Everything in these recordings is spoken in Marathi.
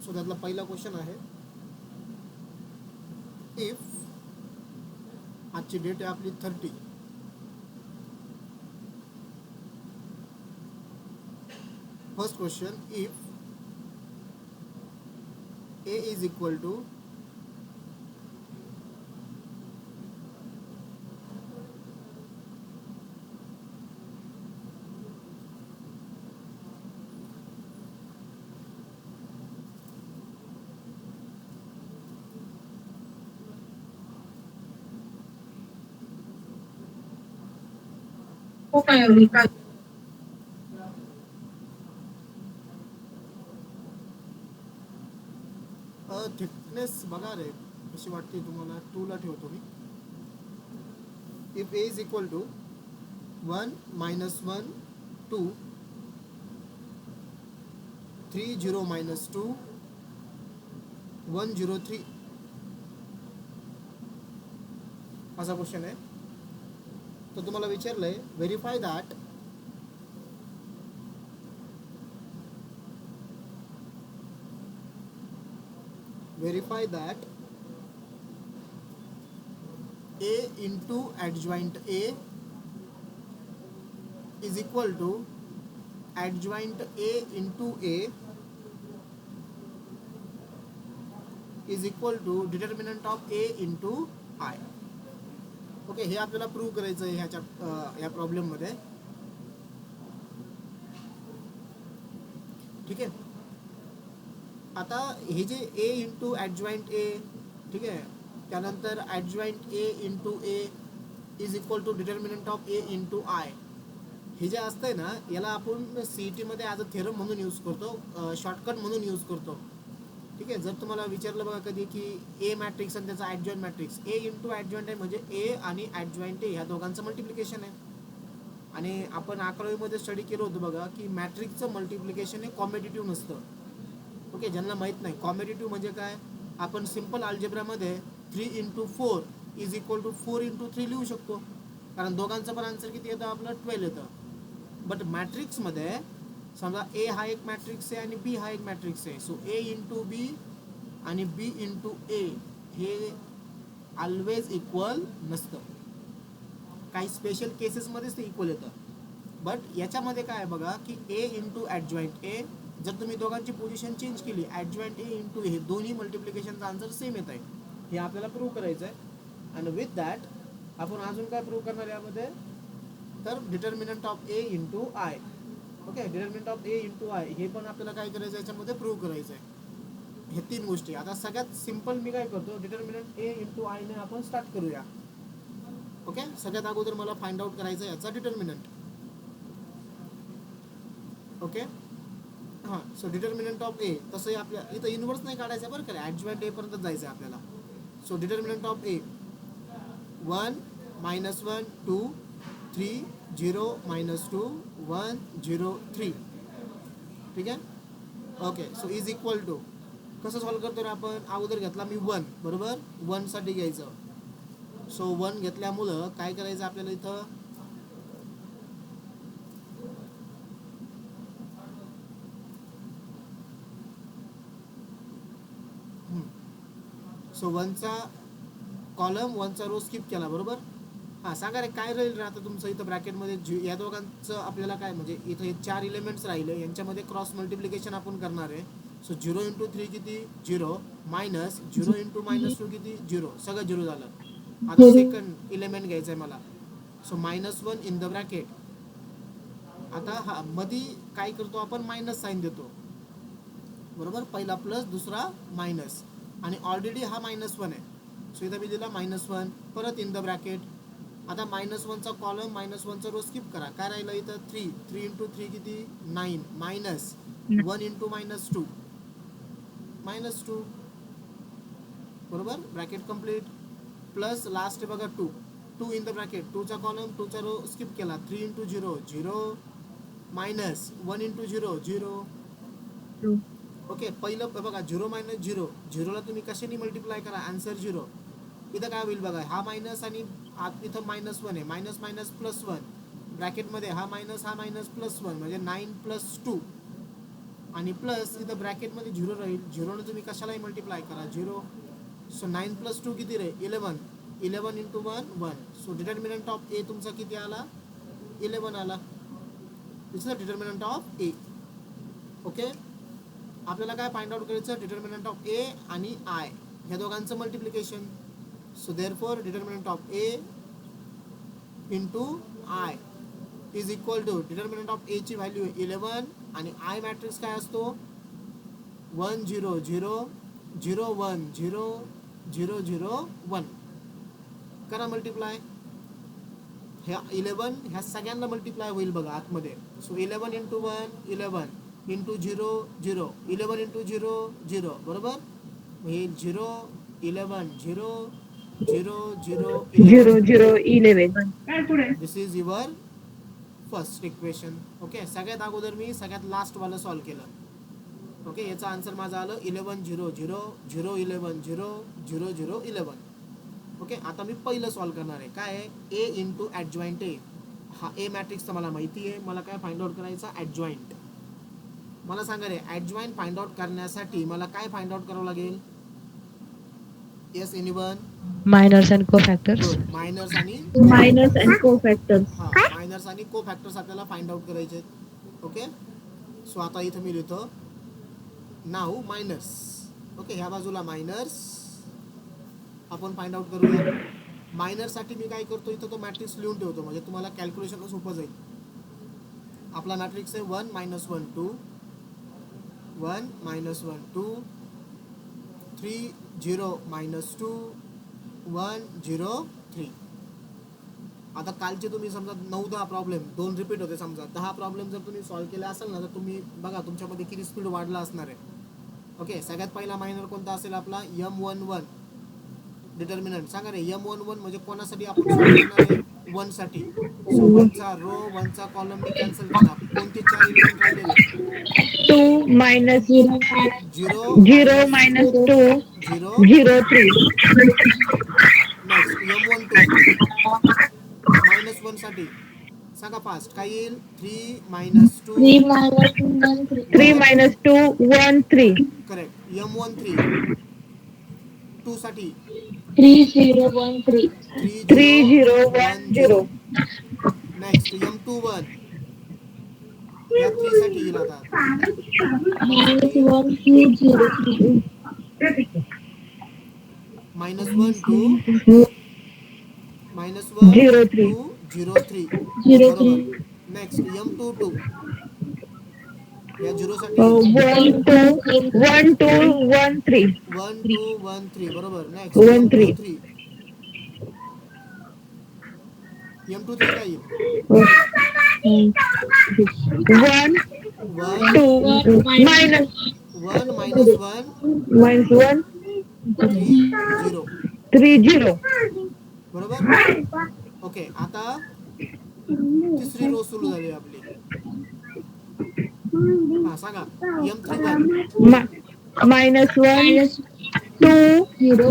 सो त्यातला पहिला क्वेश्चन आहे, इफ आजची डेट आहे आपली 30. First question, if a is equal to thickness बघा रे कशी वाटते तुम्हाला. 2 ला ठेवतो मी. If a is equal to 1 minus 1 2 3 0 minus 2 1 0 3 असा क्वेश्चन आहे. तर तुम्हाला विचारलंय verify that a into adjoint a is equal to adjoint a into a is equal to determinant of a into I. Okay, हे आपल्याला प्रूव्ह करायचं आहे ह्या प्रॉब्लेममध्ये. ठीक आहे. आता हे जे a इंटू ॲडजॉईंट ए, ठीक आहे, त्यानंतर adjoint A into A is equal to determinant of A into I, हे जे असतंय ना याला आपण CET-मध्ये ॲज अ थेरम म्हणून यूज करतो, शॉर्टकट म्हणून यूज करतो. ठीक आहे. जर तुम्हाला विचारलं बघा कधी की ए मॅट्रिक्स आणि त्याचा ॲडजॉईंट मॅट्रिक्स, ए इंटू ॲडजॉईंट आहे म्हणजे ए आणि ॲडजॉईंट ए ह्या दोघांचं मल्टिप्लिकेशन आहे. आणि आपण 11वीमध्ये स्टडी केलं होतं बघा की मॅट्रिक्सचं मल्टिप्लिकेशन हे कॉम्पिटिटिव्ह नसतं. ओके, ज्यांना माहीत नाही कॉम्पिटिटिव्ह म्हणजे काय, आपण सिम्पल अल्जेब्रामध्ये 3 into 4 is equal to 4 into 3 लिहू शकतो, कारण दोघांचं पण आन्सर किती येतं आपलं 12 येतं. बट मॅट्रिक्समध्ये समजा ए हा एक मॅट्रिक्स आहे आणि बी हा एक मॅट्रिक्स आहे. सो ए इंटू बी आणि बी इंटू ए हे ऑलवेज इक्वल नसतं. काही स्पेशल केसेसमध्येच ते इक्वल येतं. बट याच्यामध्ये काय आहे बघा की ए इंटू ॲडजॉईंट ए, जर तुम्ही दोघांची पोझिशन चेंज केली, ॲडजॉईंट ए इंटू हे दोन्ही मल्टिप्लिकेशनचा आन्सर सेम येत आहे. हे आपल्याला प्रूव्ह करायचं आहे. आणि विथ दॅट आपण अजून काय प्रूव्ह करणार यामध्ये, तर determinant of A into I. Okay, determinant of A into I हे पण आपल्याला काय करायचं आहे याच्यामध्ये प्रूव्ह करायचं आहे. हे 3 गोष्टी. आता सगळ्यात सिम्पल मी काय करतो, डिटर्मिनंट ए इंटू आयने आपण स्टार्ट करूया. ओके, सगळ्यात अगोदर मला फाइंड आउट करायचं आहे याचा डिटर्मिनंट. ओके, हां. सो डिटर्मिनंट ऑफ ए, तसंही आपल्या इथं इन्व्हर्स नाही काढायचं आहे बरं का, ॲडजॉईंट ए पर्यंत जायचं आहे आपल्याला. So determinant of A 1 minus 1 2 3 0 minus 2 1 0 3. ठीक आहे. Okay, so is equal to कसं सॉल्व करतो ना आपण, अगोदर घेतला मी 1 बरोबर, 1साठी घ्यायचं. सो 1 घेतल्यामुळं काय करायचं आपल्याला इथं, सो 1चा कॉलम 1चा रो स्किप केला बरोबर. हां, सांगा रे काय राहील आता तुमचं इथं ब्रॅकेटमध्ये या दोघांचं आपल्याला काय, म्हणजे इथं हे 4 एलिमेंट्स राहिले, यांच्यामध्ये क्रॉस मल्टिप्लिकेशन आपण करणार आहे. सो 0 इंटू 3 किती 0 मायनस 0 इंटू मायनस 2 किती 0, सगळं 0 झालं. आता सेकंड एलिमेंट घ्यायचं आहे मला. So -1 in the bracket. आता हा मध्ये काय करतो आपण, मायनस साईन देतो बरोबर, पहिला प्लस दुसरा मायनस, आणि ऑलरेडी हा -1 आहे. सो इथं मी दिला -1 परत इन द ब्रॅकेट. आता -1चा कॉलम -1चा रो स्किप करा, काय राहिलं इथं 3 इंटू 3 किती 9 मायनस 1 इंटू -2 -2 बरोबर, ब्रॅकेट कम्प्लीट. प्लस लास्ट बघा 2 इन द ब्रॅकेट, 2चा कॉलम 2चा रो स्किप केला, 3 इंटू 0 0 मायनस 1 इंटू 0 0. ओके, पहिलं बघा 0 मायनस 0, 0ला तुम्ही कशाने मल्टिप्लाय करा, आन्सर 0. इथं काय होईल बघा, हा मायनस आणि इथं -1 आहे, मायनस मायनस प्लस 1 ब्रॅकेटमध्ये, हा मायनस प्लस 1 म्हणजे 9 + 2 आणि प्लस इथं ब्रॅकेटमध्ये झिरो राहील. झिरोने तुम्ही कशालाही मल्टिप्लाय करा, झिरो. सो 9 + 2 किती रे? 11. 11 × 1 1. सो डिटर्मिनंट ऑफ ए तुमचा किती आला? 11 आला. This is the determinant of A. Okay, आपल्याला काय फाइंड आउट करायचं? डिटर्मिनंट ऑफ ए आणि आय ह्या दोघांचं multiplication. So therefore determinant of A into I is equal to determinant of A ची व्हॅल्यू 11 आणि आय मॅट्रिक्स काय असतो? 1 0 0 0 1 0 0 0 1. करा मल्टिप्लाय. ह्या 11 ह्या सगळ्यांना मल्टिप्लाय होईल बघा आतमध्ये. सो 11 × 1 11 × 0 0 11 × 0 0 बरोबर. हे 0 11 0 0 0 0 11. 0 11. दिस is your first equation. Okay, सगळ्यात अगोदर मी सगळ्यात लास्टवालं सॉल्व केलं. ओके, याचा आन्सर माझा आलं 11 0 0 0 11 0 0 0 11. ओके, आता मी पहिलं सॉल्व करणार आहे. काय आहे? ए इंटू ॲडजॉईंट ए. हा ए मॅट्रिक्सचा मला माहिती आहे. मला काय फाइंड आउट करायचा? ॲडजॉईंट. मला सांगा रे, ॲडजॉईंट फाइंड आउट करण्यासाठी मला काय फाइंड आउट करावं लागेल? Yes anyone? Minors and cofactors. Good. Minors आणि Minors and cofactors. हां, मायनर्स आणि को फॅक्टर्स आपल्याला फाइंड आउट करायचे आहेत. ओके, सो आता इथं मी लिहितो नाव मायनर्स. ओके, ह्या बाजूला मायनर्स आपण फाइंड आउट करूया. मायनरसाठी मी काय करतो? इथं तो मॅट्रिक्स लिहून ठेवतो म्हणजे तुम्हाला कॅल्क्युलेशन सोपं जाईल. आपला मॅट्रिक्स आहे 1 -1 2 1 -1 2 3 0 -2 1 0 3. आता कालचे तुम्ही समजा 9-10 प्रॉब्लेम 2 रिपीट होते. समजा 10 प्रॉब्लेम जर तुम्ही सॉल्व्ह केले असेल ना, तर तुम्ही बघा तुमच्यामध्ये किती स्पीड वाढला असणार आहे. ओके, सगळ्यात पहिला मायनर कोणता असेल आपला? M11. डिटर्मिनंट सांगा रे. M11 म्हणजे कोणासाठी आपण सॉल्व्ह करणार आहे? 1 साठी. सो 1चा रो 1चा कॉलम मी कॅन्सल केला. कोणते 4 एलिमेंट राहिलेले? 2 minus 0 0 minus 2 0 0 3. नेक्स्ट M12 -1 साठी सांगा फास्ट. काय येईल? 3 - 2 3 minus 2 1 3. करेक्ट. M13 2 साठी 3 0 1 3. 3 0 1 0. नेक्स्ट M21 या 3 साठी येईल आता. Minus 1 2 0 3. -1 2 -1 0 3. 2 0 3 0 बरोबर. 3. नेक्स्ट M22 या 0 साठी 1 2 1 2 1 3. 1 2 1 3 बरोबर. नेक्स्ट 1 3. M23 M23 काय येईल? 1 1 2 minus 1 -1 minus 1 3 0 3 0. बरोबर. ओके, आता तिसरी रो सुरू झाली आपली. हा सांगा. M31 Minus 1 2 0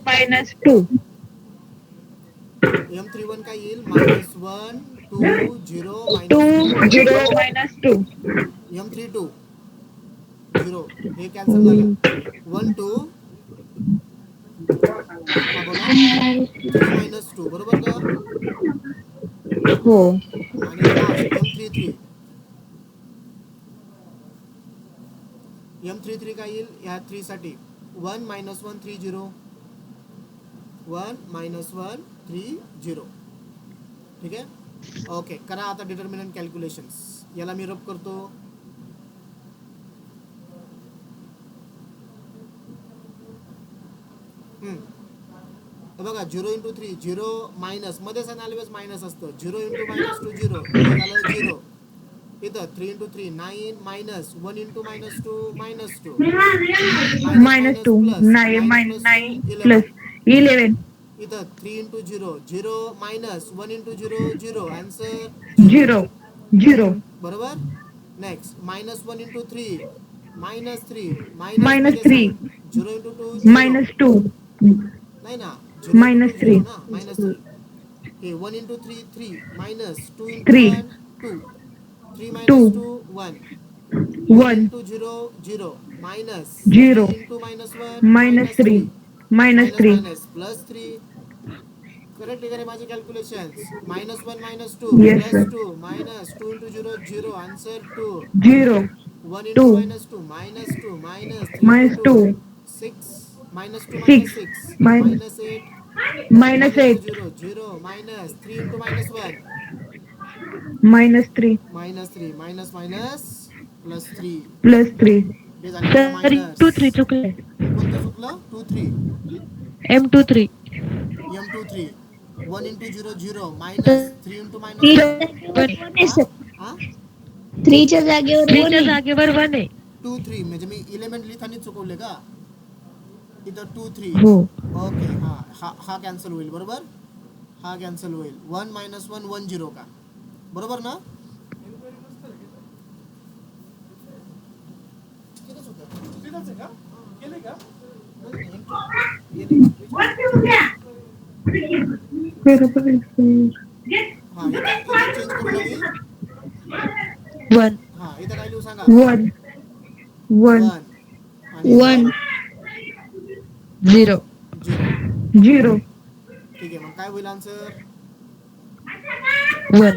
minus 2. M31 काय येईल? -1 2 0 2 -2. 0 minus 2. M32 0 हे कॅन्सल झालं. 1 2 हा बोला 3 -2 बरोबर का? हो. आणि लास्ट M33 काय येईल? ह्या 3 साठी 1 -1 3 0 1 -1 3 0. ठीक आहे. ओके, करा आता डिटर्मिनंट कॅल्क्युलेशन्स. याला मी रब करतो. बघा 0 × 3 0 मायनस मध्येच ऑलवेज मायनस असतं. 0 × -2 0 झालं 0. इथं 3 × 3 9 मायनस 1 × -2 -2 Minus 2 9 minus 9 plus 11. इथं 3 × 0 0 मायनस 1 × 0 0 आन्सर 0 0. बरोबर. नेक्स्ट -1 × 3 -3 Minus 3 0 × 2 0 minus 2 नाही ना. 0 minus × 2 0 3 ना. -3 हे 1 × 3 3 minus 2 × 3 1 2 3 2 -2 1 one 1, into zero zero minus 3 0, into minus one minus minus 3, three minus minus 3. Minus plus three. Correct आहे माझे calculations. Minus one minus two Yes, plus sir. Two minus two into zero zero answer two. 0, one into 2, minus two minus three into minus two 2, six minus two 6, minus six minus, minus eight. One minus into 8, zero zero minus three into minus one minus 3, minus three minus minus plus three. plus 3. हे झाले बघा Sir, मायनस. 2, 3 चुकले. कोणतं चुकलं? Two three. M23. M two three. One into zero zero तर minus three into minus one. हा हा थ्रीच्या जागेवर 3 वन च्या आहे. जागेवर 1 आहे. टू थ्री म्हणजे मी इलेमेंट लिहिताना चुकवले का? इथं टू थ्री. हो. ओके हा हा हा कॅन्सल होईल बरोबर. हा कॅन्सल होईल. One minus one one zero का बरोबर ना? बरोबर आहे, sir. हा इथं इथं चेंज करू ना मी. 1, हा इथं काय लिहू सांगा. 1, 1, वन आणि वन इथं 0, झिरो. 0, ठीक आहे मग काय होईल आन्सर. 1.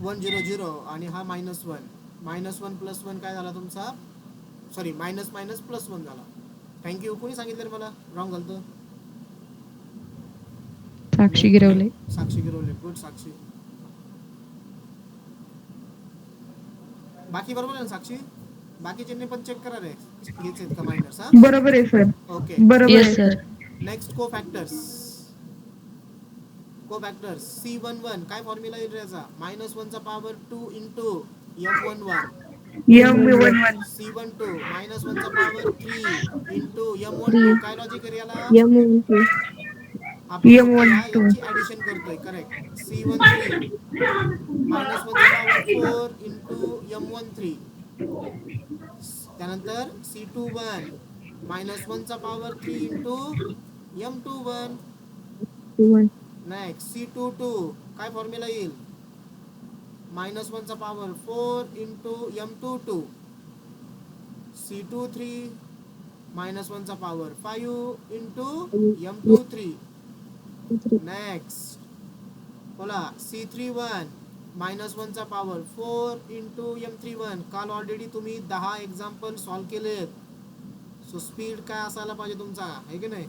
वन झिरो झिरो आणि हा minus one. Minus one plus one काय झाला तुमचा. Sorry minus minus plus one झाला. थँक्यू. कोणी सांगितलं मला रॉंग झालं. साक्षी गिरवले. साक्षी गिरवले. गुड साक्षी. बाकी बरोबर आहे ना साक्षी. बाकीच्यांनी पण चेक करा रे. हेच आहेत का मायनस. हा बरोबर आहे, सर. ओके. बरोबर येस आहे, sir. Sir. Next cofactors. Cofactors C11 काय फॉर्म्युला येईल याचा. मायनस वनचा power two into M11. M11, C12 minus वनचा power three into three M12. काय लॉजिक आहे याला. एम वन टू आपण फक्त M12, यांची ऍडिशन करतोय. करेक्ट. C13 मायनस वनचा पॉवर फोर इंटू M13. त्यानंतर C21 मायनस वनचा power three into M21. One next C22 काय फॉर्म्युला येईल. मायनस वनचा power four into M22. C23 minus वनचा power five into M23. Next बोला C31 मायनस वनचा पॉवर फोर इंटू M31. काल ऑलरेडी तुम्ही 10 एक्झाम्पल सॉल्व केलेत. सो स्पीड काय असायला पाहिजे तुमचा आहे की नाही.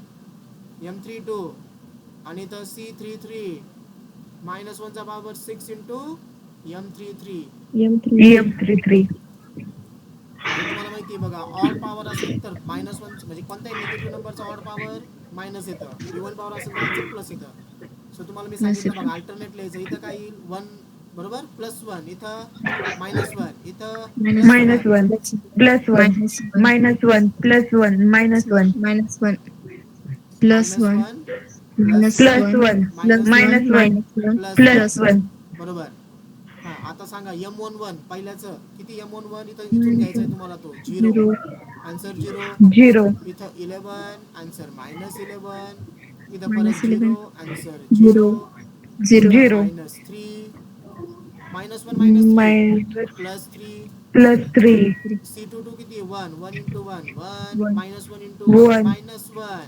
M32 आणि इथं C33 मायनस वनचा power six into M33. M33, हे तुम्हाला माहिती आहे बघा. ऑड पॉवर असेल तर मायनस वन म्हणजे कोणत्याही निगेटिव्ह नंबरचा ऑड पॉवर मायनस येतं. इव्हन पॉवर असेल तर आन्सर प्लस येतं. सो तुम्हाला मी सांगितलं बघा अल्टरनेट लिहायचं. इथं काय येईल वन बरोबर प्लस वन. इथं मायनस वन. इथं plus minus one. 1, plus 1, minus 1, plus 1, minus 1, minus one plus minus one one minus plus one 1, minus minus 1, minus one plus plus 1, बरोबर. हा आता सांगा M11 पहिल्याचं किती. M11 इथून घ्यायचं आहे तुम्हाला तो झिरो. Zero answer zero. 0, इथं 11 आन्सर मायनस 11. इथं मायनस परत 11 zero answer zero. Zero 0, minus three. Minus one minus three minus plus three. plus 3, C22 किती one. One into one one. One minus one into one 1, minus one.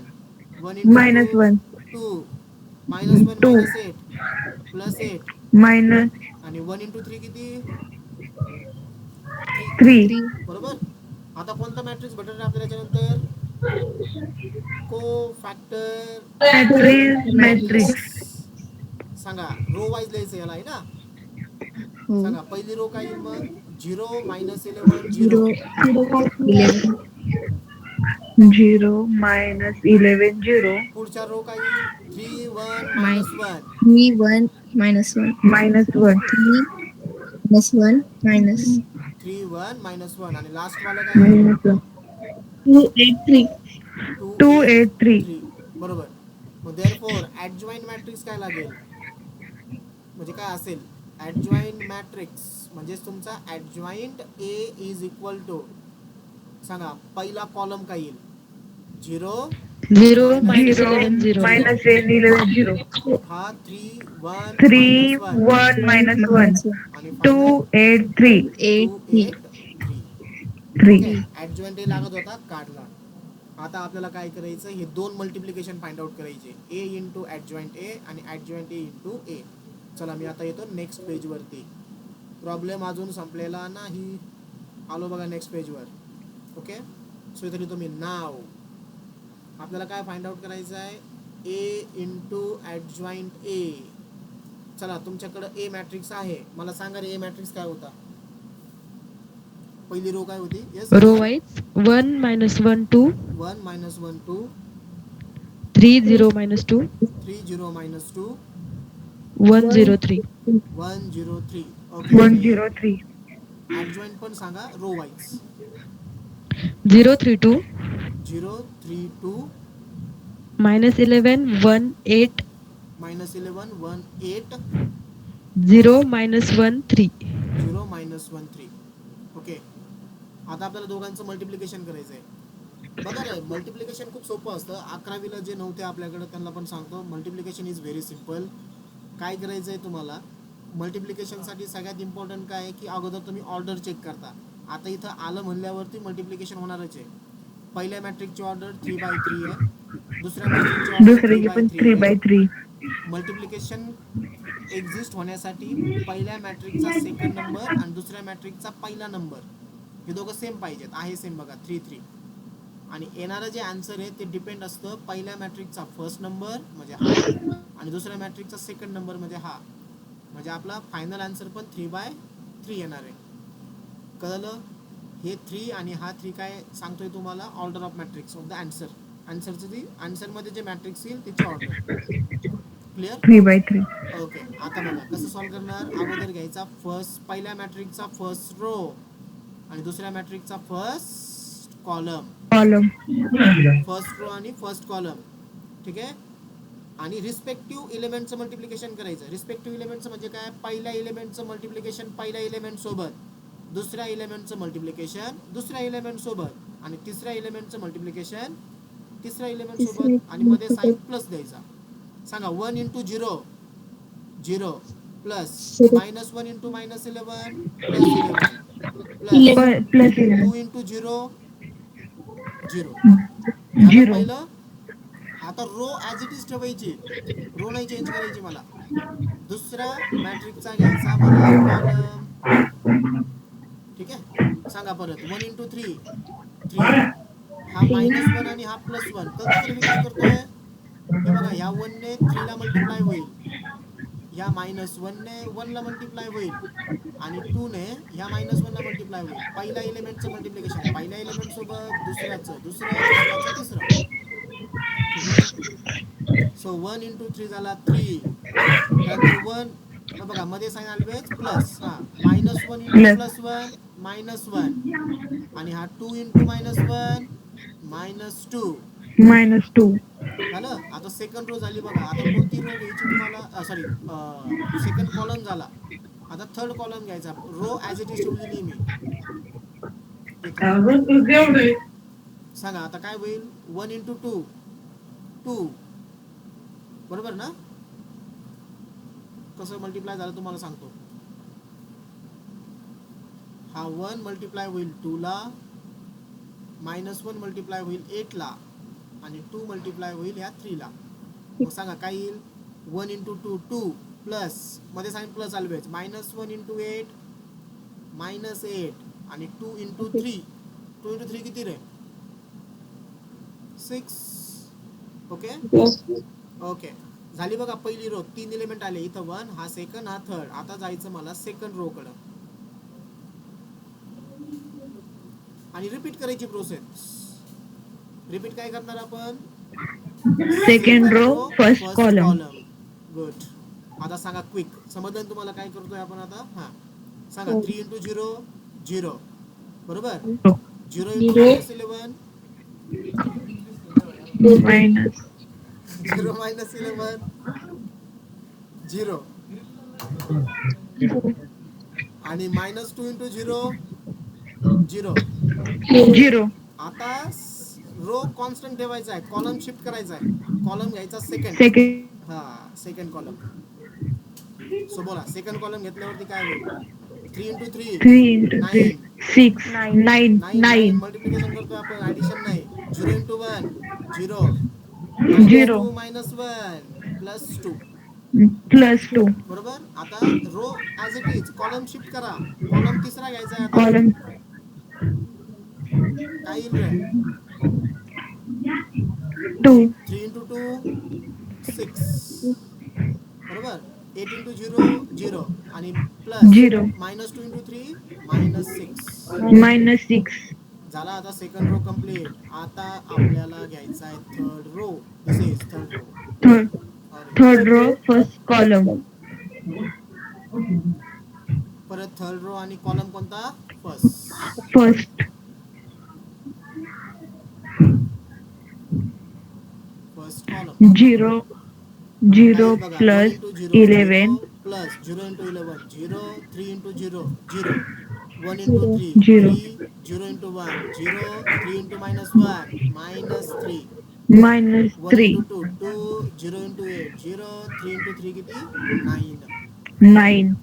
One into two minus 1, two. Minus one 2, minus eight plus eight. minus आणि वन इंटू थ्री किती. थ्री 3, थ्री बरोबर. आता कोणता मॅट्रिक्स भेटणार आपल्याला याच्यानंतर. को फॅक्टर matrix, सांगा. रो वाईज लिहायचं याला आहे ना. हो सांगा पहिली रो काय येईल मग. Zero minus 11 zero. Zero eleven 0, minus 11, 0, पुढच्या रो काय येईल. थ्री वन माय minus one. Three one minus one minus 1, three minus one minus three one minus one आणि लास्ट वाला काय येईल. minus 1, two eight three two 2, eight 8, 3, three. बरोबर. मग देअरफॉर ऍडजॉईंट मॅट्रिक्स काय लागेल. म्हणजे काय असेल. ऍडजॉईंट मॅट्रिक्स म्हणजे तुमचा adjoint A is equal to. सांगा पहिला कॉलम काय येईल. झिरो 0, minus 11, 0, 0 minus 11, 0, हा three one 3, minus one 1, minus 1, minus one आणि 2, final 8, 3, eight two three eight three. Okay, 3. Adjoint A लागत होता, काढला. आता आपल्याला काय करायचं, हे दोन मल्टिप्लिकेशन फाइंड आउट करायचे, ए इंटू ऍडजॉइंट ए आणि ऍडजॉइंट ए इंटू ए. चला मी आता येतो नेक्स्ट पेजवरती. प्रॉब्लेम अजून संपलेला नाही. आलो बघा नेक्स्ट पेजवर. ओके, सो इथे लिहितो मी नाव. आपल्याला काय फाइंड आउट करायचं आहे, ए इंटू ऍडजॉइंट ए. चला तुमच्याकडं ए मॅट्रिक्स आहे, मला सांगा रे ए मॅट्रिक्स काय होता. पहिली रो काय होती. Yes, Row wise 1 minus 1 2 1 minus 1 2 3 0 minus 2 3 0 minus 2 1 0 3 1 0 3. Okay, 103. Adjoint पण सांगा row wise. 0 3 2 0 3 2 minus 11 1 8 minus 11 1 8 0 minus 1 3. 0 minus 1 3. Okay, आता आपल्याला दोघांचं मल्टिप्लिकेशन करायचं आहे. बघा रे, मल्टिप्लिकेशन खूप सोपं असतं. 11वीला जे नव्हते आपल्याकडे त्यांना पण सांगतो, मल्टिप्लिकेशन इज व्हेरी सिम्पल. काय करायचं आहे तुम्हाला मल्टिप्लिकेशनसाठी, सगळ्यात इम्पॉर्टंट काय आहे की अगोदर तुम्ही ऑर्डर चेक करता. आता इथं आलं म्हणल्यावरती मल्टिप्लिकेशन होणारच आहे. पहिल्या मॅट्रिकची ऑर्डर 3/3 आहे, दुसऱ्या मॅट्रिकची ऑर्डर दुसऱ्याची पण 3 3/3 by आहे. 3. मल्टिप्लिकेशन एक्झिस्ट होण्यासाठी पहिल्या मॅट्रिकचा सेकंड नंबर आणि दुसऱ्या मॅट्रिकचा पहिला नंबर हे दोघं सेम पाहिजेत. आहे सेम बघा 3 3. आणि येणारं जे आन्सर आहे ते डिपेंड असतं पहिल्या मॅट्रिकचा फर्स्ट नंबर म्हणजे हा आणि दुसऱ्या मॅट्रिकचा सेकंड नंबर म्हणजे हा. म्हणजे आपला फायनल आन्सर पण 3/3 येणार आहे. कळलं. हे 3 आणि हा 3 काय सांगतोय तुम्हाला, order of matrix of the answer. आन्सरचं ती आन्सरमध्ये जे मॅट्रिक्स येईल त्याची ऑर्डर. क्लिअर. 3 by 3. ओके, आता बघा कसं सॉल्व करणार. अगोदर घ्यायचा पहिल्या मॅट्रिकचा फर्स्ट रो आणि दुसऱ्या मॅट्रिकचा first column. Column. First row आणि फर्स्ट कॉलम. ठीक आहे. आणि रिस्पेक्टिव्ह एलिमेंटचं मल्टिप्लिकेशन करायचं. रिस्पेक्टिव्ह एलिमेंटचं म्हणजे काय, पहिल्या एलिमेंटचं मल्टिप्लिकेशन पहिल्या एलिमेंट सोबत, दुसऱ्या एलिमेंटचं मल्टिप्लिकेशन दुसऱ्या एलिमेंट सोबत आणि तिसऱ्या एलिमेंटचं मल्टिप्लिकेशन तिसऱ्या एलिमेंट सोबत आणि मध्ये साइन प्लस द्यायचा. सांगा 1 into 0 0 plus -1 into -11 plus 11 plus Plus 2 11. Into 0 0. 0. पहिलं. आता रो ॲज इट इज ठेवायची, रो नाही चेंज करायची मला. दुसऱ्या मॅट्रिकचा घ्यायचा मला कॉलम. ठीक आहे. सांगा परत 1 इंटू 3 3. हा -1 आणि हा +1. कळतं तर मी काय करतोय. हे बघा, या 1 ने 3 ला मल्टिप्लाय होईल, या -1 ने 1 ला मल्टिप्लाय होईल आणि 2 ने ह्या -1 ला मल्टिप्लाय होईल. पहिल्या एलिमेंटचं मल्टिप्लिकेशन पहिल्या एलिमेंट सोबत, दुसऱ्याचं दुसरं, तिसऱ्याचं तिसरं. ठीक आहे. सो 1 इंटू 3 झाला 3. त्यानंतर 1 बघा मध्ये साइन ऑलवेज प्लस. हा -1 इंटू Plus. +1 -1 आणि हा 2 इंटू -1 -2. -2. झालं. आता सेकंड रो झाली बघा. आता कोणती रो घ्यायची तुम्हाला, सॉरी सेकंड कॉलम झाला. आता थर्ड कॉलम घ्यायचा. रो ॲज इट इज ठेवलेली मी इथं. सांगा आता काय होईल. 1 इंटू 2 2. बरोबर ना. कसं मल्टिप्लाय झालं तुम्हाला सांगतो. हा 1 मल्टिप्लाय होईल 2 ला, -1 मल्टिप्लाय होईल 8 ला आणि 2 मल्टिप्लाय होईल ह्या 3 ला. मग सांगा काय येईल. 1 इंटू 2 2 प्लस मध्ये साइन प्लस ऑलवेज -1 इंटू 8 -8 आणि 2 इंटू 3. 2 इंटू 3 किती रे, 6. ओके ओके, झाली बघा पहिली रो. 3 एलिमेंट आले इथं, 1 हा सेकंड हा थर्ड. आता जायचं मला सेकंड रो कडं आणि रिपीट करायची प्रोसेस. रिपीट काय करणार आपण, Second row, first column. Good. आता सांगा क्विक, समजलं तुम्हाला काय करतोय आपण आता. हा सांगा 3 इंटू 0 0. बरोबर. 0 इंटू -11 Minus. 0 -11 0 आणि -2 इंटू 0 0. 0. आता रो कॉन्स्टंट ठेवायचा आहे, कॉलम शिफ्ट करायचा आहे. कॉलम घ्यायचा सेकंड. Second. हा सेकंड कॉलम. सो बोला सेकंड कॉलम घेतल्यावरती काय होईल. 3 into 3 3 into 3, 9 6, 9, 9 9, मल्टिप्लिकेशन करतोय आपण ॲडिशन नाही 0 into 1 0 minus 2 0, minus 1 plus 2 plus 2, बरोबर. आता row as it is column shift करा. कॉलम तिसरा घ्यायचा आहे आता. column काय येईल रे 2, 3 into 2 6 बरोबर. 8 into 0 0 आणि plus 0, minus 2 into 3 minus 6 minus 6, झाला. आता सेकंड रो कम्प्लीट. आता आपल्याला घ्यायचा आहे third row. This is third row. third, अरे third row, first column, परत थर्ड रो आणि कॉलम कोणता फर्स्ट. first, फर्स्ट कॉलम 0, काय 0 येईल बघा. 1 plus into 0 0 11, plus 0 into 11 0 3 into 0 0 1 into 0. 3 0, 3 0 into 1 0 3 into minus 1 minus 3 minus 1 into 3, 2 2 0 into 8 0 3 into 3 किती 9. 9,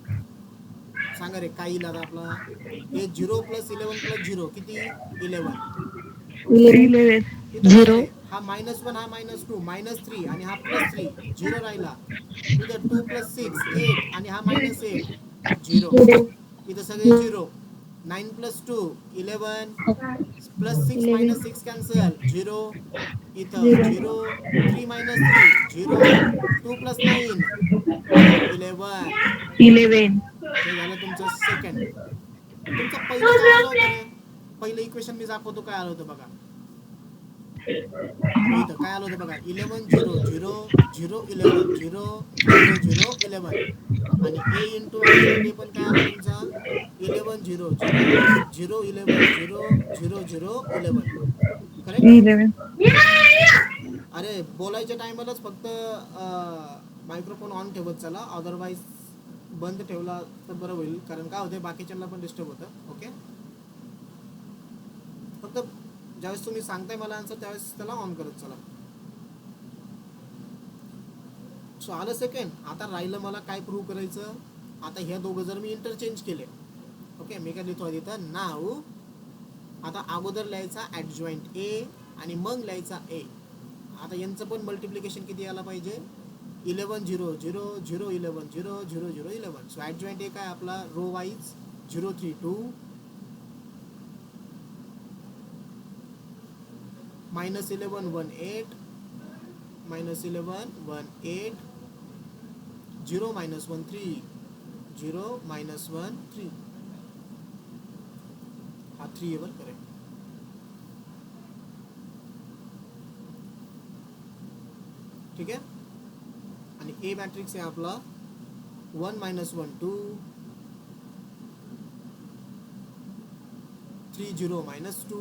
सांगा रे काय येईल आता आपला. हे 0 प्लस 11 प्लस 0 किती 11. 11, इथं काय 0, रे हा -1 हा -2 -3 आणि हा +3 0 राहिला. इथं 2 + 6 8 आणि हा -8 0. इथं सगळे 0. 9 + 2 11 +6 -6 कॅन्सल 0. इथं 0 3 - 3 0 2 + 9 11. 11, हे झालं तुमचं सेकंड. तुमचं पहिलं काय आलं होतं रे. पहिलं इक्वेशन मी दाखवतो काय आलं होतं बघा. हे इथं काय आलं होतं बघा. 11 0 0 0 11 0 0 0 11 आणि ए इंटू ॲडजॉइंट ए पण काय आला तुमचा 11 0 0 0 11 0 0 0 11. करेक्ट. 11, अरे बोलायच्या टायमालाच फक्त मायक्रोफोन ऑन ठेवत चला. अदरवाईज बंद ठेवला तर बरं होईल. कारण काय होतं बाकीच्यांना पण डिस्टर्ब होतं. ओके. फक्त ज्यावेळेस तुम्ही सांगताय मला आन्सर त्यावेळेस त्याला ऑन करत चला. सो आलं सेकंड. आता राहिलं मला काय प्रूव्ह करायचं. आता ह्या दोघं जर मी इंटरचेंज केले. ओके. मी काय लिहितो इथं नाव. आता अगोदर लिहायचा ॲडजॉइंट ए आणि मग लिहायचा ए. आता यांचं पण मल्टिप्लिकेशन किती यायला पाहिजे 11 0 0 0 11 0 0 0 11. सो ॲडजॉइंट ए काय आपला रो वाईज 0 3 2 -11 1 8 -11 1 8 0 -1 3 0 -1 3 हा 3 आहे बरं करेक्ट. ठीक आहे. आणि ए मॅट्रिक्स आहे आपला 1 -1 2 3 0 -2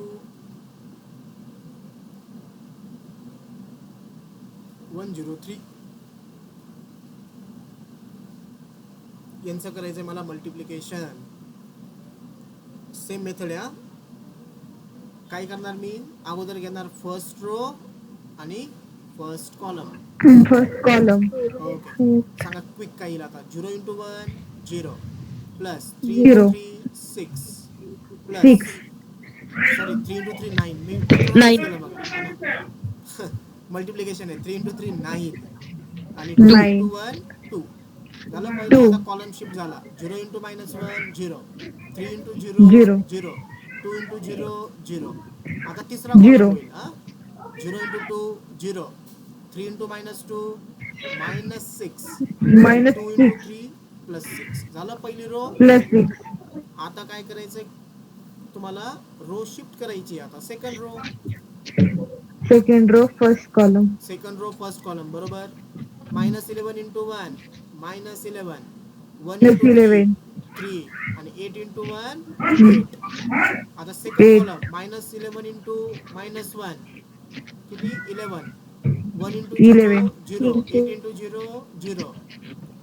1 0 3. यांचं करायचं आहे मला मल्टिप्लिकेशन. सेम मेथड आहे. काय करणार मी अगोदर घेणार फर्स्ट रो आणि first column. first column, okay. सांगा क्विक काय येईल आता. 0 into 1 0 plus 3 into 0, 3 6 plus 6, sorry 3 into 3 9. मी कंट्रोलच 9, केलं बघा हा ना. मल्टिप्लिकेशन आहे 3 into 3 9 आणि 2 9, into 1 2. झालं पहिलं. 2, आता कॉलम शिफ्ट झाला. 0 into -1 0 3 into 0 0, 0 2 into 0 0. आता तिसरा कॉलम 0, होईल. 0 into 2 0 3 into -2 -6 minus 2 into 6, 3 plus 6. झालं पहिली रो. plus 6, आता काय करायचंय तुम्हाला रो शिफ्ट करायची. आता second row. second row, first column, second row first column बरोबर. -11 into 1 -11 1 plus into 3 11, 3 आणि 8 into 1 8. आता सेकंड 8, कॉलम -11 into -1 किती 11 1 into 0 11, 0 8 into 0 0.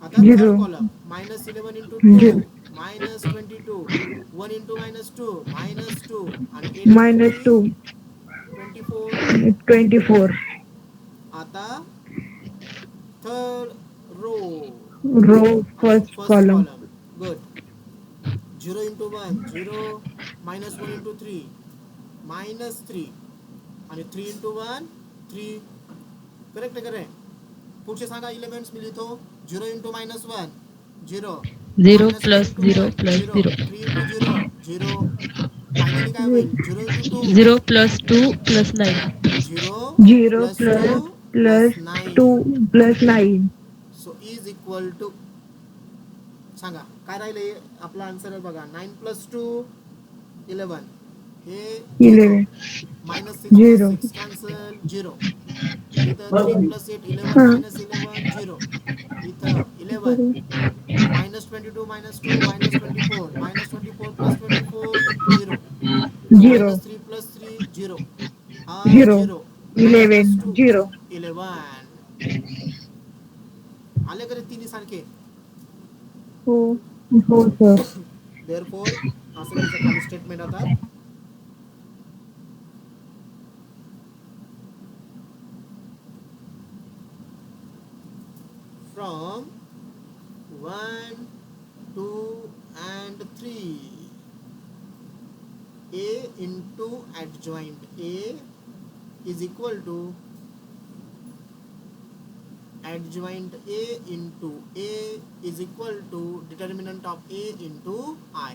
आता 0, थर्ड कॉलम -11 into 2 0, -22 1 into -2 -2 आणि 8 into minus 3 2, 24. 24, आता थर्ड रो row, आणि first first column, column. Good. 0 into 1 0 minus 1 into 3 minus 3 आणि 3 into 1 3 करेक्ट आहे करेक्ट पुढचे सांगा इलेमेंट्स मी लिहितो 0 into minus 1 0 0 minus 2 plus into 0 1 plus 0 0. 3 into 0 0 finally काय होईल 0 into 2 0 plus 2 plus 9. 0 0 plus 2 plus plus plus 2 9 plus 9. So is equal to सांगा काय राहिले आपला आन्सर आहे बघा 9 plus 2 11 हे 11. Minus 6 plus 0. 6 कॅन्सल 0 इथं 3 plus 8 11 हा. minus 11 0 इथं 11 minus 22 minus 2 minus 24 minus 24 plus 24 0 0. minus 3 plus 3 0 हा 0. 0 9 plus 11. 2 0. 11 आले करे तिन्ही सारखे हो हो सर. देअरफॉर असं लिहायचं खाली स्टेटमेंट आता from 1 2 and 3 a into adjoint a is equal to adjoint a into a is equal to determinant of a into I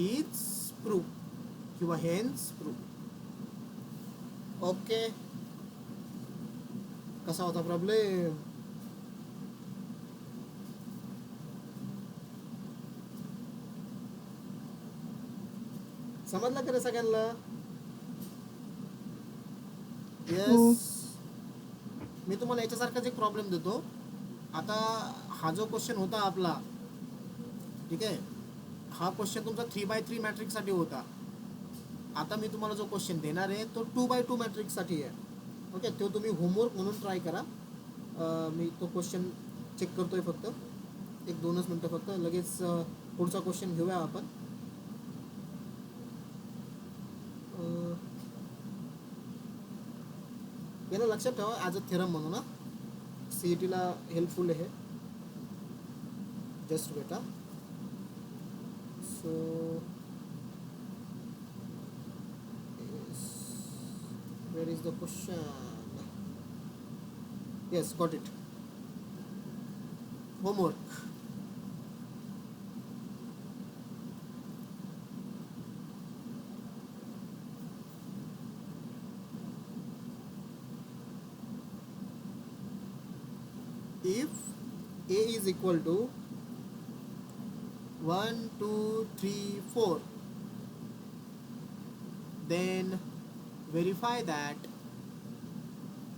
is proof किंवा hence proof ओके कसा होता प्रॉब्लेम समजलं का रे सगळ्यांना येस मी तुम्हाला याच्यासारखाच एक प्रॉब्लेम देतो आता हा जो क्वेश्चन होता आपला ठीक आहे हा क्वेश्चन तुमचा 3x3 मॅट्रिक्स साठी होता आता मी तुम्हाला जो क्वेश्चन देणार आहे तो 2x2 मॅट्रिक्स साठी आहे ओके तो तुम्ही होमवर्क म्हणून ट्राय करा मी तो क्वेश्चन चेक करतोय फक्त एक 2च मिनिटं फक्त लगेच पुढचा क्वेश्चन घेऊया आपण याला लक्षात ठेवा ॲज अ थेरम म्हणून ना सीईटीला हेल्पफुल आहे जस्ट बेटा so where is the question yes got it homework if a is equal to 1 2 3 4 then verify that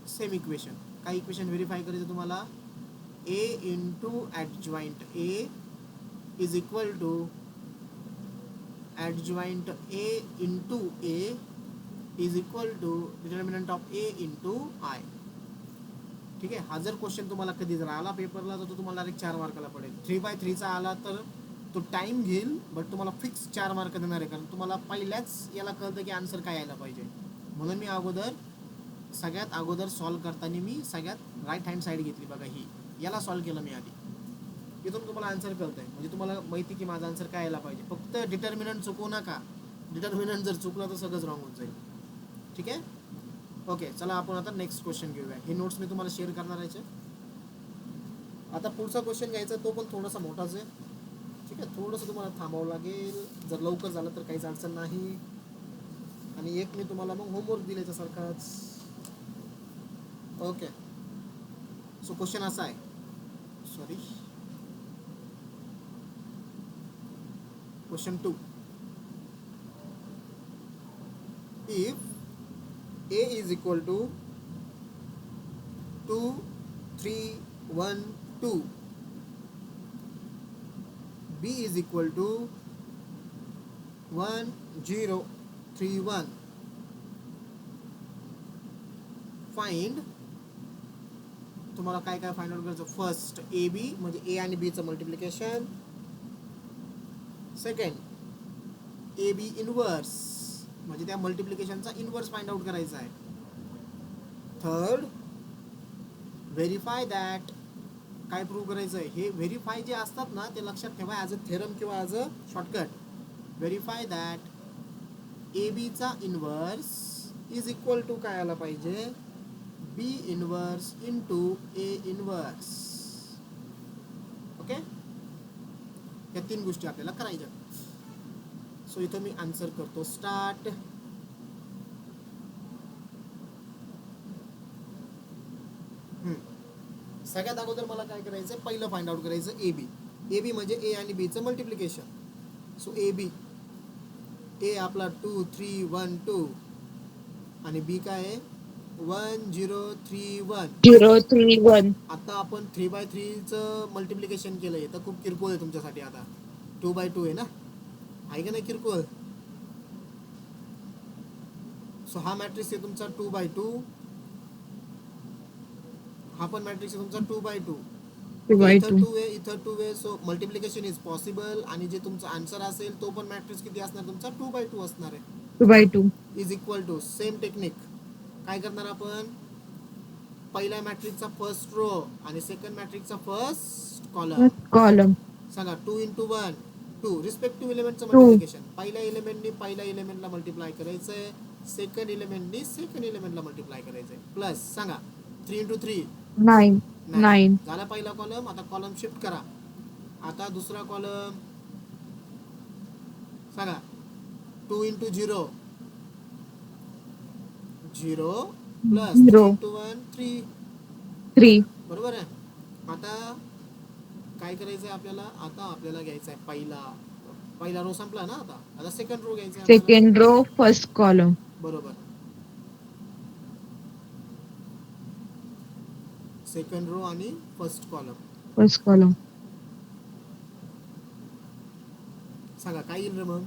same equation काय इक्वेशन व्हेरीफाय करायचं तुम्हाला a into adjoint a is equal to adjoint a into a is equal to determinant of a into I ठीक आहे हा जर क्वेश्चन तुम्हाला कधी जर आला पेपरला तर तो तुम्हाला डायरेक्ट 4 मार्काला पडेल 3x3 चा आला तर तो टाइम घेईल बट तुम्हाला फिक्स 4 मार्क देणार आहे कारण तुम्हाला पहिल्याच याला कळतं की आन्सर काय यायला पाहिजे म्हणून मी सगळ्यात अगोदर सॉल्व करताना मी सगळ्यात राईट हँड साईड घेतली बघा ही याला सॉल्व केलं मी आधी इथून तुम्हाला आन्सर कळतंय म्हणजे तुम्हाला माहिती की माझा आन्सर काय यायला पाहिजे फक्त डिटर्मिनंट चुकवू नका डिटर्मिनंट जर चुकलं तर सगळंच रॉंग होत जाईल ठीक आहे ओके चला आपण आता नेक्स्ट क्वेश्चन घेऊया हे नोट्स मी तुम्हाला शेअर करणार आहे आता पुढचा क्वेश्चन घ्यायचा तो पण थोडासा मोठाच आहे ठीक आहे थोडंसं तुम्हाला थांबावं लागेल जर लवकर झालं तर काहीच अडचण नाही आणि एक मी तुम्हाला मग होमवर्क दिल्याच्या सारखाच ओके सो क्वेश्चन असा आहे sorry question 2 if a is equal to 2 3 1 2 b is equal to 1 0 3 1 find तुम्हाला काय काय फाइंड आउट करायचं फर्स्ट ए बी म्हणजे ए आणि बी चं multiplication second A B inverse म्हणजे त्या मल्टिप्लिकेशनचा इनवर्स फाइंड आउट करायचा आहे थर्ड व्हेरीफाय दॅट काय प्रूव्ह करायचं आहे, हे व्हेरीफाय जे असतात ना ते लक्षात ठेवा ॲज अ थेरम किंवा as a shortcut. Verify that A बीचा इनवर्स इज इक्वल टू काय आला पाहिजे, B inverse into A inverse. Okay, या 3 गोष्टी आपल्याला करायच्या. सो इथं मी आन्सर करतो स्टार्ट. सगळ्यात अगोदर मला काय करायचं, पहिलं फाइंड आउट करायचं ए बी. ए बी म्हणजे ए आणि बीचं मल्टिप्लिकेशन. सो ए बी, ए आपला 2 3 1 2 आणि बी काय आहे 1 0 3 1. 031. आता आपण 3/3चं मल्टिप्लिकेशन केलंय तर खूप किरकोळ आहे तुमच्यासाठी. आता 2/2 आहे ना, आहे का नाही किरकोळ. सो हा मॅट्रिक्स आहे तुमचा 2/2, हा पण मॅट्रिक्स आहे तुमचा 2/2. इथं 2 आहे, इथं 2 आहे. So multiplication is possible. आणि जे तुमचा आन्सर असेल तो पण मॅट्रिक्स किती असणार तुमचा 2/2 असणार आहे. 2/2. Is equal to same technique. काय करणार आपण, पहिल्या मॅट्रिक्सचा फर्स्ट रो आणि सेकंड मॅट्रिक्सचा फर्स्ट कॉलम. Column. सांगा 2 into 1 2 रिस्पेक्टिव्ह एलिमेंटचं 2. मल्टिप्लिकेशन. पहिल्या एलिमेंटनी पहिल्या एलिमेंटला मल्टिप्लाय करायचंय, सेकंड एलिमेंटनी सेकंड एलिमेंटला मल्टिप्लाय करायचंय. प्लस सांगा 3 into 3 9. 9. झाला पहिला कॉलम. आता कॉलम शिफ्ट करा. आता दुसरा कॉलम सांगा 2 into 0 0 प्लस 3 0. into 1 3. 3. बरोबर आहे. आता काय करायचंय आपल्याला, आता आपल्याला घ्यायचा आहे पहिला रो संपला ना. आता सेकंड रो घ्यायचा आहे. Second row, first column. बरोबर, सेकंड रो आणि फर्स्ट कॉलम. First column. सांगा काय येईल रे मग,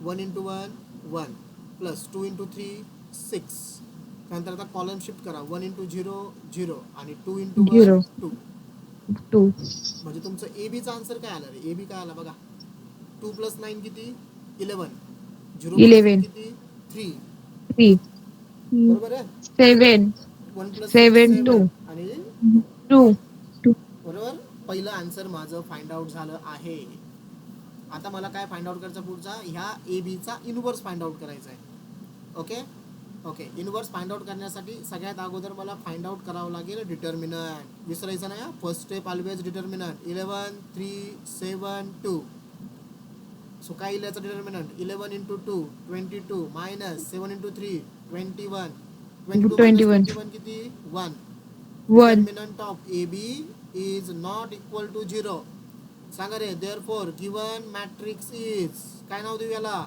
1 into 1 1 प्लस 2 into 3 6. त्यानंतर आता कॉलम शिफ्ट करा, 1 into 0 0 आणि 2 into 1 0. 2. 2. म्हणजे तुमचं ए बीचा आन्सर काय आला रे, ए बी काय आला बघा. 2 plus 9 किती 11. 0 plus 2 11. किती 3. 3. बरोबर आहे. 7. 1 plus 7 2. आणि 2. बरोबर. पहिलं आन्सर माझं फाइंड आउट झालं आहे. आता मला काय फाइंड आउट करायचं पुढचा, ह्या ए बीचा इनवर्स फाइंड आउट करायचा आहे. Okay okay, inverse find out करण्यासाठी सगळ्यात अगोदर मला फाइंड आउट करावं लागेल डिटर्मिनंट. विसरायचं नाही, first step always determinant. 11 3 7 2. So काय येईल याचं determinant, 11 into 2 22 minus 7 into 3 21. 22 minus 21 किती 1. 1. Determinant of A B is not equal to 0. सांगा रे, देअरफॉर गिवन मॅट्रिक्स इज, काय नाव देऊ याला,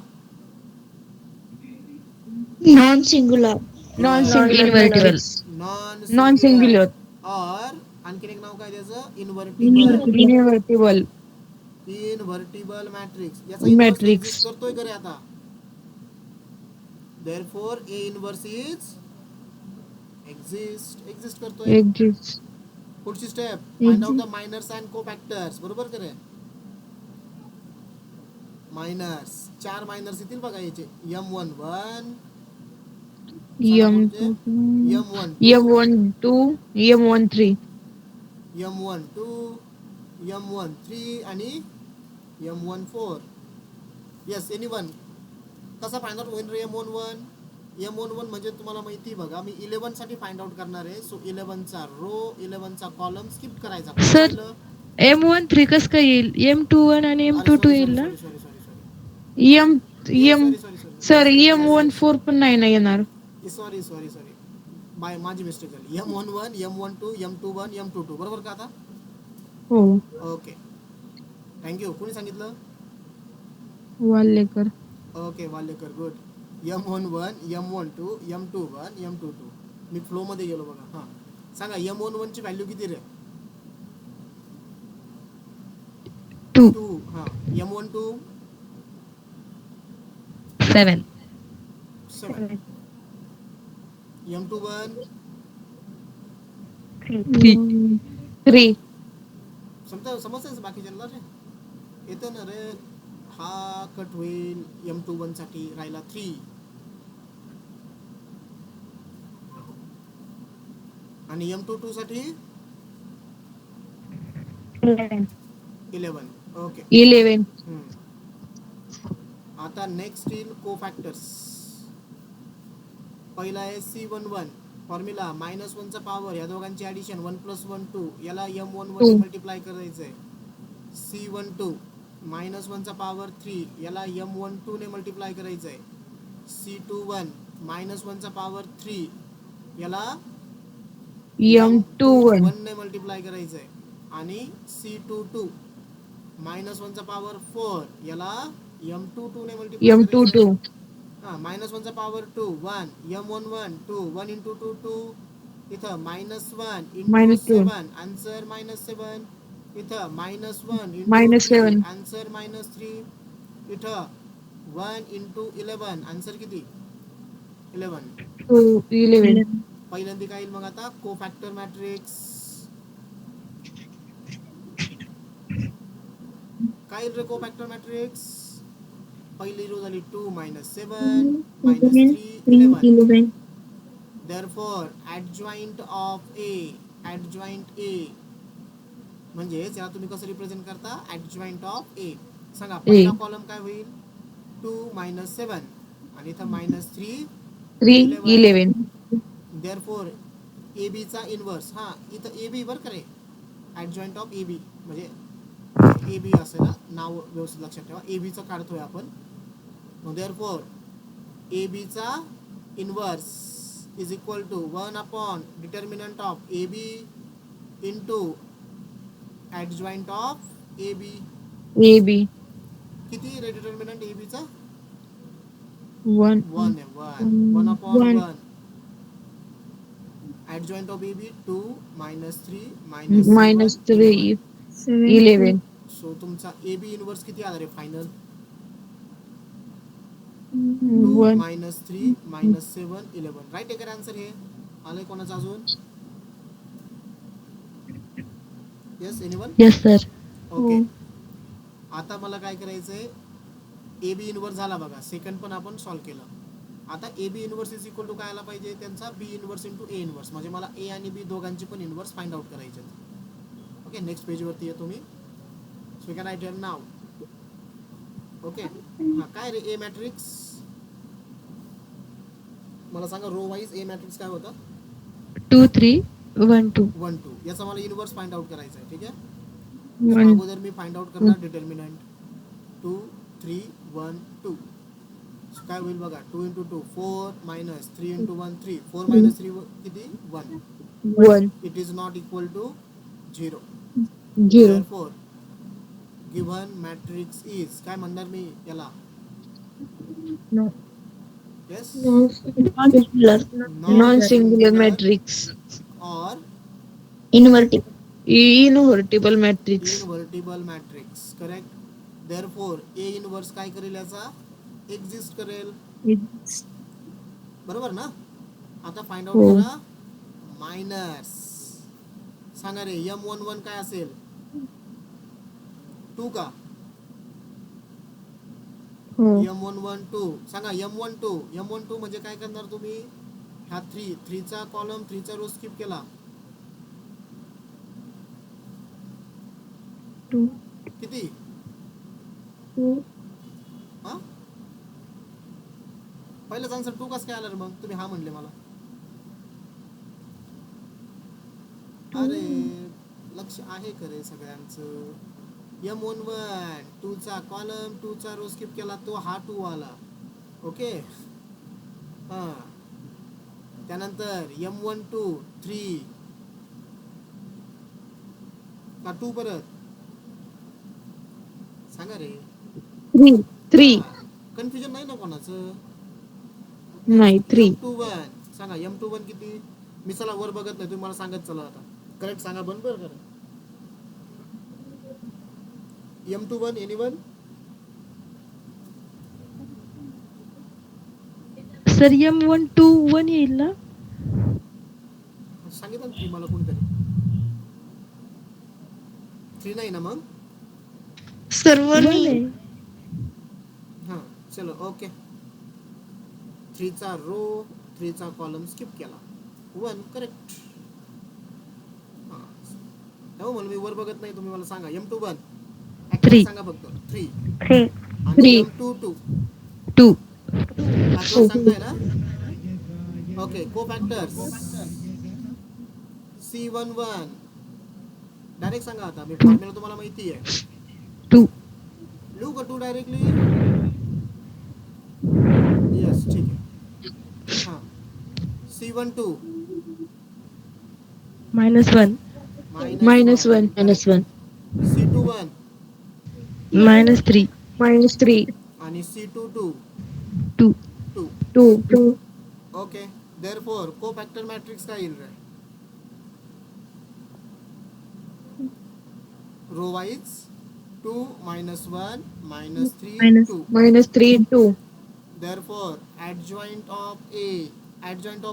Non-singular. Non-singular Invertible. matrix. Non Non-singular. और आणखीन एक नाव काय त्याचं, इन्व्हर्टिबल. Invertible. Invertible matrix. याचा इन्व्हर्स Matrix. एक्झिस्ट करतोय का रे आता. Therefore A inverse is exist करतोय. Exists. पुढची step, find out the minors and cofactors. बरोबर करे, मायनर्स 4 मायनर्स येतील बघा याचे, M11 M2. M12. M13. M12 M13 आणि M14. Yes, anyone. कसा फाइंड आउट होईल रे M11. M11 म्हणजे तुम्हाला माहिती बघा, मी 11 साठी फाइंड आउट करणार आहे. सो 11 चा रो 11 चा कॉलम स्किप करायचा. Sir, M13 कसं काय येईल, M21 आणि M22 येईल ना. सर M14 पण नाही ना येणार. सॉरी माझी मिस्टेक झाली. M11 M12 M21 M22 बरोबर का आता. हो, ओके, थँक्यू. कोणी सांगितलं, Wallekar. Okay, Wallekar, good. M11 M12 M21 M22. मी फ्लो मध्ये गेलो बघा. हां, सांगा M11 ची व्हॅल्यू किती रे, 2. 2. हां, M12 7. 7. M21 3. समजतं बाकीच्यांना रे, येतं ना रे. हा कट होईल M21 साठी, राहिला 3. आणि M22 साठी 11. ओके. 11. आता नेक्स्ट येईल कोफॅक्टर्स. पहिला आहे C11 फॉर्म्युला -1चा पॉवर या दोघांची ॲडिशन 1 + 1 2 याला M11 ने मल्टिप्लाय करायचं आहे. C12 -1चा पॉवर 3 याला M12 ने मल्टिप्लाय करायचं आहे. C21 -1चा पॉवर 3 याला M21. ने मल्टिप्लाय करायचं आहे. आणि C22 -1चा पॉवर 4 याला M22 ने मल्टिप्लाय करायचं आहे. M22. -1चा पॉवर 2 1 M11 2 1 × 2 2 इथं -1 × -2. 7 आन्सर -7. इथं -1 × -7. 3 आन्सर -3. इथं 1 × 11 आन्सर किती 11. 11. पहिल्यांदा काय येईल मग आता कोफॅक्टर मॅट्रिक्स. काय येईल रे कोफॅक्टर मॅट्रिक्स. पहिली रो झाली 2 - 7 -3 11. Therefore adjoint of A म्हणजे याला तुम्ही कसं रिप्रेझेंट करता adjoint of A. सांगा पहिला कॉलम काय होईल 2 - 7 आणि इथं -3 3 11. Therefore AB चा इनव्हर्स. इथं AB वर करे adjoint of AB म्हणजे AB असेल ना नाव व्यवस्थित लक्षात ठेवा. AB चं काढतोय आपण. Therefore AB चा inverse is equal to 1 / determinant of AB into adjoint of AB. AB. किती रे डिटर्मिनंट AB चा 1. 1 आहे. 1 / 1 ॲडजॉइंट ऑफ AB 2 -3 -3 11. सो तुमचा AB इनव्हर्स किती आला रे फायनल 1. -3 -7 11. राईट आहे का आन्सर. हे आलंय कोणाचं अजून. Yes anyone. Yes sir. Okay. आता मला काय करायचंय AB इनव्हर्स झाला बघा. सेकंड पण आपण सॉल्व्ह केलं. आता AB inverse is equal to काय आला पाहिजे त्यांचा B inverse into A inverse. म्हणजे मला A आणि B दोघांचे पण इनव्हर्स फाइंड आउट करायचे. ओके नेक्स्ट पेजवरती येतो मी. सो कॅन आय टेल नाव. ओके काय रे A मॅट्रिक्स मला सांगा रो वाईज A मॅट्रिक्स काय होता 2 3 1 2. 1 2. याचा मला इनव्हर्स फाइंड आउट करायचा आहे. ठीक आहे. 1. अगोदर मी फाइंड आउट करणार डिटर्मिनंट 2 3 1 2. काय होईल बघा 2 × 2 4 -3 × 1 3 4 - 3 किती 1. 1. It is not equal to 0. 0. Therefore given matrix is काय म्हणणार मी याला No. Yes Non-singular. Non-singular matrix. और Invertible. Invertible matrix. Invertible matrix. Correct. Therefore A inverse काय करेल याचा एक्झिस्ट करेल. बरोबर ना. आता फाइंड आउट हो. करा मायनस. सांगा रे M11 काय असेल 2 का हो. M11 2 सांगा M12 म्हणजे काय करणार तुम्ही ह्या 3 चा कॉलम 3 चा रो स्किप केला 2. किती 2. हा पहिलाच आन्सर 2 कसं काय आला रे मग तुम्ही हा म्हणले मला. अरे लक्ष आहे करे सगळ्यांचं. M11 2 चा कॉलम 2 चा रो स्किप केला तो हा 2 आला. ओके त्यानंतर M12 3 का 2 परत सांगा रे 3. कन्फ्युजन नाही ना कोणाचं. नाही 3. M21 सांगा M21 किती. मी चला वर बघत नाही तुम्ही मला सांगत चला आता करेक्ट सांगा बरोबर करा. M21 एनीवन सर M121 येईल ना. सांगितलं 3 मला कोणीतरी 3 नाही ना मग सर्वांनी हां चलो ओके. 3 चा रो 3 चा कॉलम स्किप केला 1 करेक्ट. हो म्हणून मी वर बघत नाही, तुम्ही मला सांगा. M21 3 सांगा फक्त. 3 3 आणि 3 M22 2 ऍक्युरेट सांगताय ना. ओके, कोफॅक्टर्स C11 डायरेक्ट सांगा. आता मी फॉर्म्युला तुम्हाला माहिती आहे. 2 लिहू का 2 डायरेक्टली? यस, ठीक आहे. हां, C12 -1 -1 -1 C21 -3 -3 आणि C22 2 2. 2 ओके, देअरफॉर कोफॅक्टर मॅट्रिक्स काय येईल रे? Row wise 2 -1 -3 2. -3 2 therefore adjoint of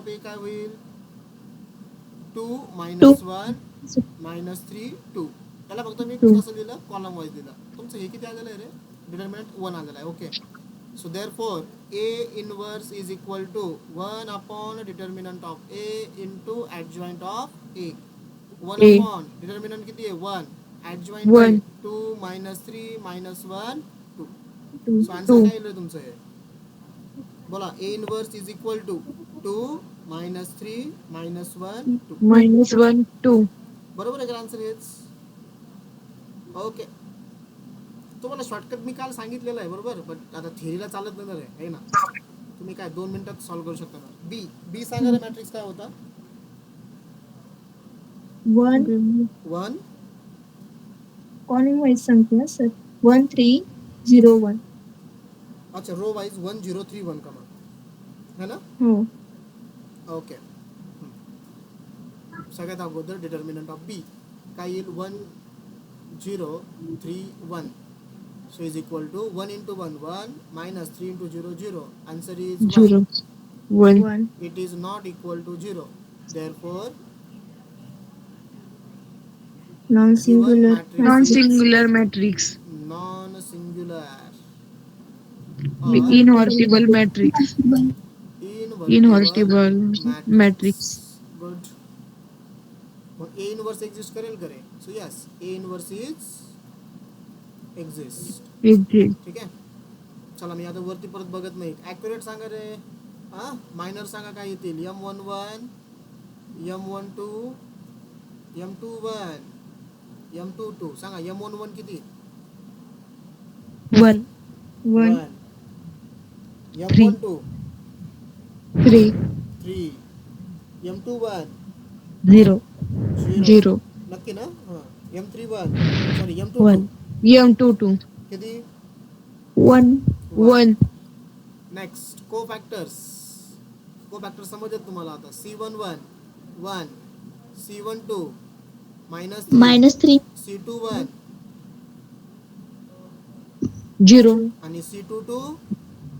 A काय होईल? 2 -1 -3 2. त्याला फक्त मी कसं लिहिलं? कॉलम वाईज दिलं. तुमचं हे किती आलेलं आहे रे? डिटर्मिनंट 1 आलेला आहे. Okay, so therefore A inverse is equal to 1 upon determinant of A into adjoint of A. 1 A. Upon determinant किती आहे? 1. ऍडजॉइंट 1. 2 -3 -1 2. 2 सो आन्सर काय येईल रे तुमचं हे? बोला. A inverse is equal to 2 -3 -1 2. -1 2 बरोबर आहे का आन्सर हेच? ओके, तुम्हाला शॉर्टकट मी काल सांगितलेलं आहे बरोबर, पण आता थिअरीला चालत नाही आहे ना. तुम्ही काय 2 मिनिटात सॉल्व्ह करू शकता ना. बी सांगा रे, मॅट्रिक्स काय होता? 1 1 कॉलम वाईज सांगतो ना सर. 1 3 0 1 अच्छा, रो वाईज 1 0 3 1 का मग, है ना? हो. ओके. सगळ्यात अगोदर डिटर्मिनंट ऑफ बी काय येईल? 1 0 3 1. So is equal to 1 into 1 1 -3 into 0 0. Answer is 0 1. 1 It is not equal to 0. Therefore, non-singular matrix non-singular matrix non-singular invertible matrix invertible matrix Good. मग A इनवर्स एक्झिस्ट करेल करे? So yes, A inverse is exist. exist ठीक आहे. चला, मी आता वरती परत बघत नाही. ॲक्युरेट सांगा रे. हां, मायनर सांगा काय येतील? M11 M12 M21 M22. सांगा. M11 किती? 1 1 M12 3 3 M21 0 0. 0 नक्की ना? हां. M31 सॉरी M22 1 m22 किती? 1 1 नेक्स्ट कोफॅक्टर्स समजत तुम्हाला आता? C11 1 C12 -3 C21 0 आणि C22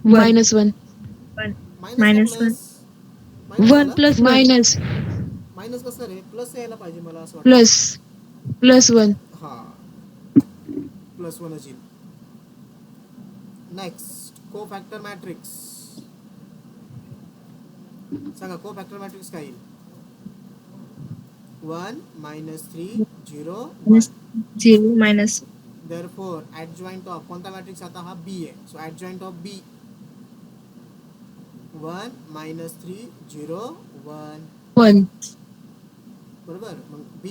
-1 मायनस -1 1 plus 1 मायनस कसं रे? प्लस यायला पाहिजे मला असं वाटतं. +1 हा, +1 येईल. नेक्स्ट कोफॅक्टर मॅट्रिक्स सांगा. कोफॅक्टर मॅट्रिक्स काय येईल? 1 -3 0 1. 0 -1 Therefore adjoint of कोणता मॅट्रिक्स आता? हा बी आहे. So adjoint of B 1 -3 0 1. 1 बरोबर. मग बी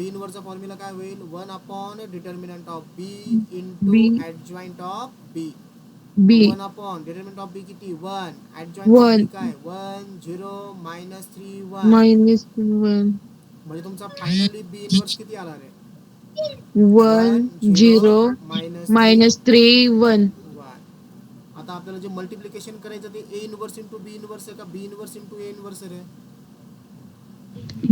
इनवर्सचा फॉर्म्युला काय होईल? 1 upon determinant of B into B. Adjoint of B. B 1 upon determinant of B किती? 1. Adjoint of 1. बी काय? 1 0 -3 1. -1 म्हणजे तुमचा फायनली बी इनवर्स किती आला रे? 1 0 -3 1 1. आता आपल्याला जे मल्टिप्लिकेशन करायचं ते A inverse into B inverse आहे का B inverse into A inverse आहे रे?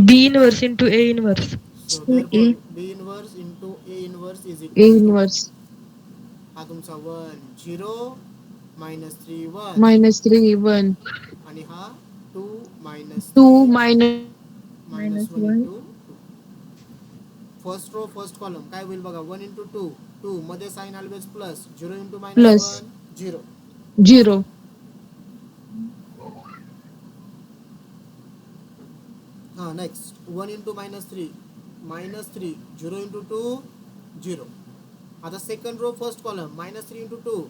b inverse into a inverse so therefore B inverse into A inverse is A equal to inverse हा तुमचा 1 0 -3 1 -3 1 आणि हा 2 2 -1 -1 into 2. First row first column काय होईल बघा? 1 इंटू 2 2 मध्ये साइन ऑलवेज प्लस. 0 इंटू -1 0. 0 हा, हां नेक्स्ट 1 इंटू -3 -3 0 इंटू 2 0. आता second row first column -3 into 2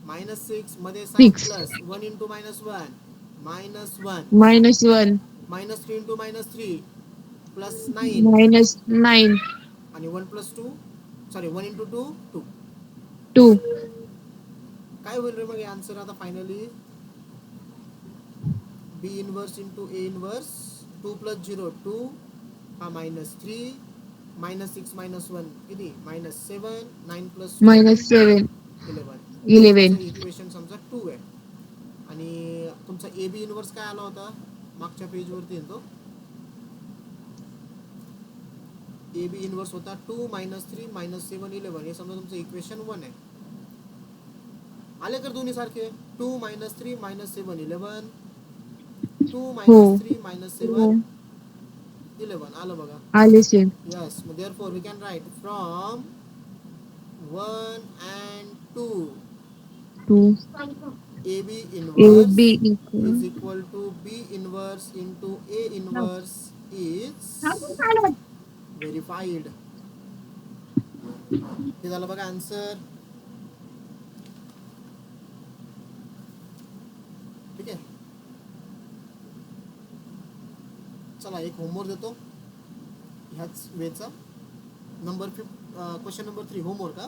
-6 मध्ये sign 6 plus 1 into -1 -1 -1 -3 into -3 plus 9 -9 आणि 1 प्लस 2 सॉरी 1 इंटू 2 2. 2 काय होईल रे मग आन्सर आता finally B inverse into A inverse 2 plus 0 2 हा -3 -6 -1 किती -7 9 प्लस 2 -7 11. 11 इक्वेशन समजा 2 आहे आणि तुमचा ए बी इनवर्स काय आला होता मागच्या पेजवरती येतो ए बी इनवर्स होता 2 -3 -7 11. हे समजा तुमचं इक्वेशन 1 आहे. आले तर दोन्ही सारखे 2 -3 -7 11 2 हो -3 -7 11 आलं बघा. आले same Yes, therefore we can write from 1 and 2 2 AB A inverse B is equal to B inverse into A inverse is verified. हे झालं बघा आन्सर. ठीक आहे, चला एक होमवर्क देतो ह्याच वेचा. क्वेश्चन नंबर 3 होमवर्क हा.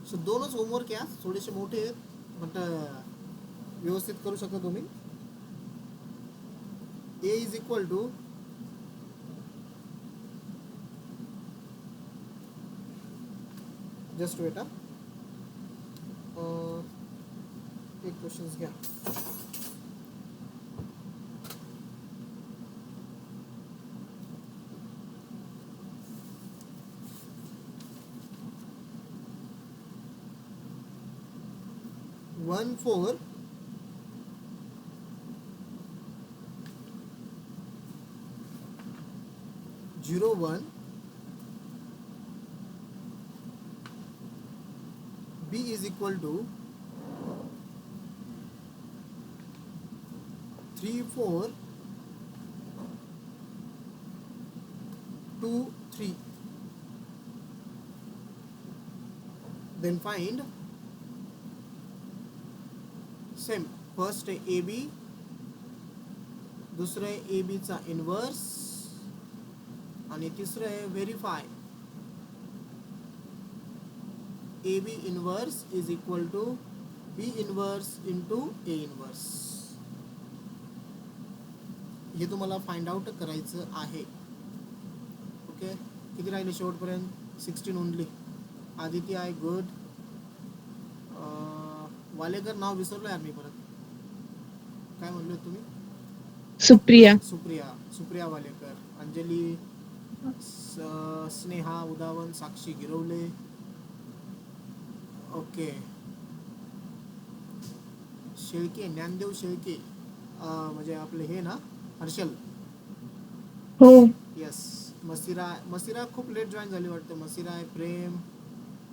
सो दोनच होमवर्क या थोडेसे मोठे आहेत बट व्यवस्थित करू शकता तुम्ही. A is equal to just wait हा. एक क्वेश्चन्स घ्या. One 4 0 1 B is equal to 3 4 2 3. Then find same first आहे ए बी, दुसरं आहे ए बीचा इनवर्स आणि तिसरं आहे verify. A B inverse is equal to B inverse into A inverse. हे तुम्हाला फाइंड आउट करायचं आहे. ओके, किती राहिले शेवटपर्यंत 16 only. Aditi I good. Walekar नाव विसरलो यार मी परत. काय म्हणलो तुम्ही? सुप्रिया सुप्रिया वालेकर, अंजली, स्नेहा उदावन, साक्षी गिरवले. ओके, शेळके, ज्ञानदेव शेळके म्हणजे आपले हे ना हर्षल. हो यस. मसिरा खूप लेट जॉईन झाली वाटतं. मसिरा आहे, प्रेम,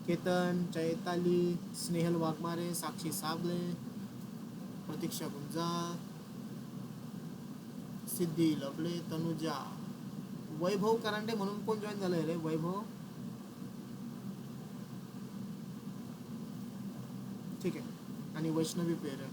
केतन, चैताली, स्नेहल वाघमारे, साक्षी साबले, प्रतीक्षा गुंजार, सिद्धी लबले, तनुजा, वैभव करांडे म्हणून कोण जॉईन झालंय रे? वैभव, ठीक आहे. आणि वैष्णवी पेरे.